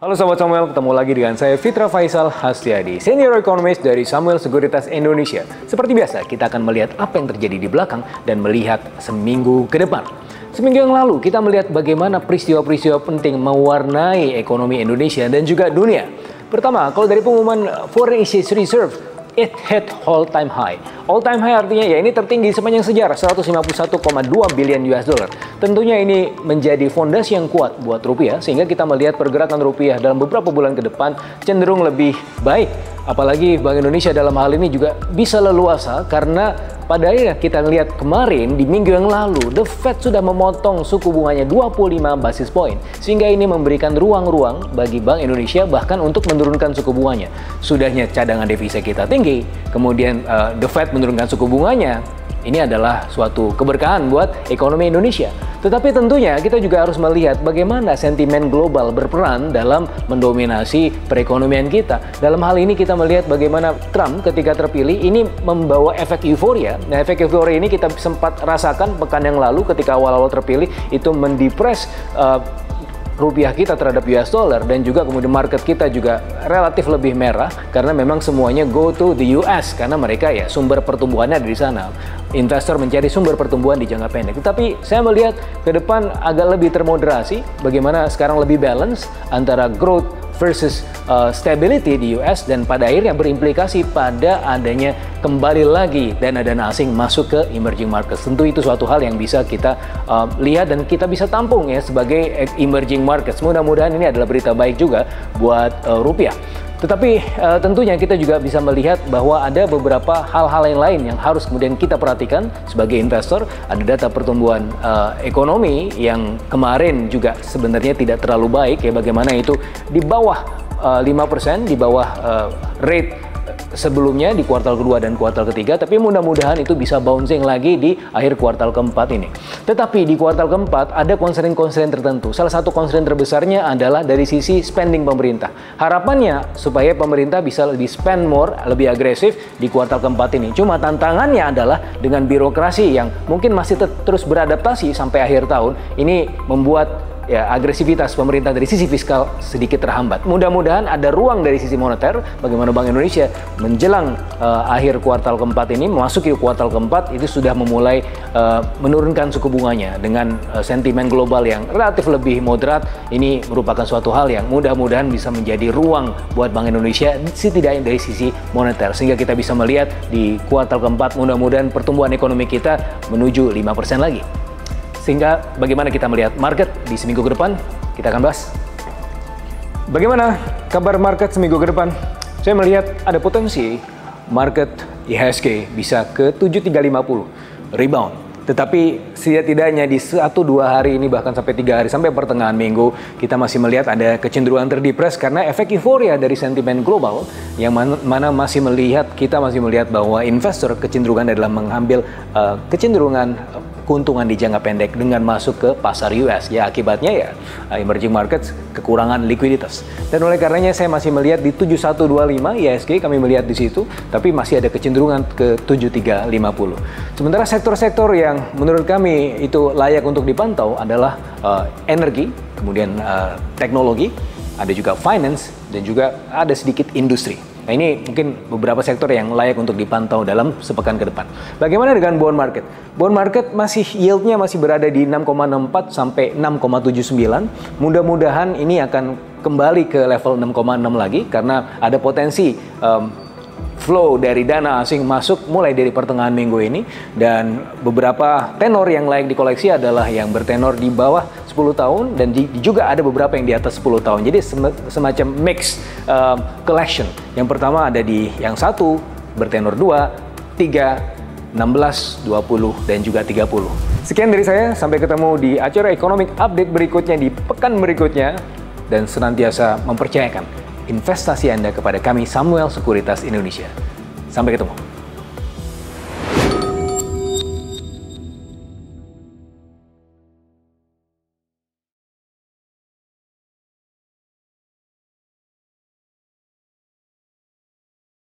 Halo Sobat Samuel, ketemu lagi dengan saya Fitra Faisal Hastiadi, Senior Economist dari Samuel Sekuritas Indonesia. Seperti biasa, kita akan melihat apa yang terjadi di belakang dan melihat seminggu ke depan. Seminggu yang lalu, kita melihat bagaimana peristiwa-peristiwa penting mewarnai ekonomi Indonesia dan juga dunia. Pertama, kalau dari pengumuman Foreign Exchange Reserve, it hit all-time high. All-time high artinya ya ini tertinggi sepanjang sejarah, 151,2 billion US dollar. Tentunya ini menjadi fondasi yang kuat buat rupiah, sehingga kita melihat pergerakan rupiah dalam beberapa bulan ke depan cenderung lebih baik. Apalagi Bank Indonesia dalam hal ini juga bisa leluasa karena pada akhirnya kita lihat kemarin di minggu yang lalu, The Fed sudah memotong suku bunganya 25 basis point. Sehingga ini memberikan ruang-ruang bagi Bank Indonesia bahkan untuk menurunkan suku bunganya. Sudahnya cadangan devisa kita tinggi, kemudian The Fed menurunkan suku bunganya. Ini adalah suatu keberkahan buat ekonomi Indonesia. Tetapi tentunya kita juga harus melihat bagaimana sentimen global berperan dalam mendominasi perekonomian kita. Dalam hal ini kita melihat bagaimana Trump ketika terpilih ini membawa efek euforia. Nah, efek euforia ini kita sempat rasakan pekan yang lalu ketika awal-awal terpilih itu mendepres rupiah kita terhadap US dollar, dan juga kemudian market kita juga relatif lebih merah karena memang semuanya go to the US karena mereka ya sumber pertumbuhannya ada di sana. Investor mencari sumber pertumbuhan di jangka pendek. Tetapi saya melihat ke depan agak lebih termoderasi, bagaimana sekarang lebih balance antara growth versus stability di US, dan pada akhirnya berimplikasi pada adanya kembali lagi dana-dana asing masuk ke emerging markets. Tentu itu suatu hal yang bisa kita lihat dan kita bisa tampung ya sebagai emerging markets. Mudah-mudahan ini adalah berita baik juga buat rupiah. Tetapi tentunya kita juga bisa melihat bahwa ada beberapa hal-hal yang lain yang harus kemudian kita perhatikan sebagai investor. Ada data pertumbuhan ekonomi yang kemarin juga sebenarnya tidak terlalu baik ya, bagaimana itu di bawah 5%, di bawah rate sebelumnya di kuartal kedua dan kuartal ketiga, tapi mudah-mudahan itu bisa bouncing lagi di akhir kuartal keempat ini. Tetapi di kuartal keempat ada constraint-constraint tertentu. Salah satu constraint terbesarnya adalah dari sisi spending pemerintah. Harapannya supaya pemerintah bisa lebih spend more, lebih agresif di kuartal keempat ini. Cuma tantangannya adalah dengan birokrasi yang mungkin masih terus beradaptasi sampai akhir tahun, ini membuat ya agresivitas pemerintah dari sisi fiskal sedikit terhambat. Mudah-mudahan ada ruang dari sisi moneter bagaimana Bank Indonesia menjelang akhir kuartal keempat ini, memasuki kuartal keempat itu sudah memulai menurunkan suku bunganya dengan sentimen global yang relatif lebih moderat. Ini merupakan suatu hal yang mudah-mudahan bisa menjadi ruang buat Bank Indonesia setidaknya dari sisi moneter, sehingga kita bisa melihat di kuartal keempat mudah-mudahan pertumbuhan ekonomi kita menuju 5% lagi. Sehingga bagaimana kita melihat market di seminggu ke depan, kita akan bahas. Bagaimana kabar market seminggu ke depan? Saya melihat ada potensi market IHSG bisa ke 7350, rebound. Tetapi setidaknya di 1-2 hari ini, bahkan sampai 3 hari, sampai pertengahan minggu, kita masih melihat ada kecenderungan terdepres karena efek euforia dari sentimen global yang mana kita masih melihat bahwa investor kecenderungan adalah mengambil kecenderungan keuntungan di jangka pendek dengan masuk ke pasar US. Ya akibatnya ya emerging markets kekurangan likuiditas. Dan oleh karenanya saya masih melihat di 7125 IHSG kami melihat di situ, tapi masih ada kecenderungan ke 7350. Sementara sektor-sektor yang menurut kami itu layak untuk dipantau adalah energi, kemudian teknologi, ada juga finance, dan juga ada sedikit industri. Nah ini mungkin beberapa sektor yang layak untuk dipantau dalam sepekan ke depan. Bagaimana dengan bond market? Bond market yieldnya masih berada di 6,64 sampai 6,79. Mudah-mudahan ini akan kembali ke level 6,6 lagi karena ada potensi flow dari dana asing masuk mulai dari pertengahan minggu ini, dan beberapa tenor yang layak dikoleksi adalah yang bertenor di bawah 10 tahun dan juga ada beberapa yang di atas 10 tahun. Jadi semacam mix collection. Yang pertama ada di yang satu bertenor 2, 3, 16, 20 dan juga 30. Sekian dari saya, sampai ketemu di acara Economic Update berikutnya di pekan berikutnya, dan senantiasa mempercayakan investasi Anda kepada kami Samuel Sekuritas Indonesia. Sampai ketemu.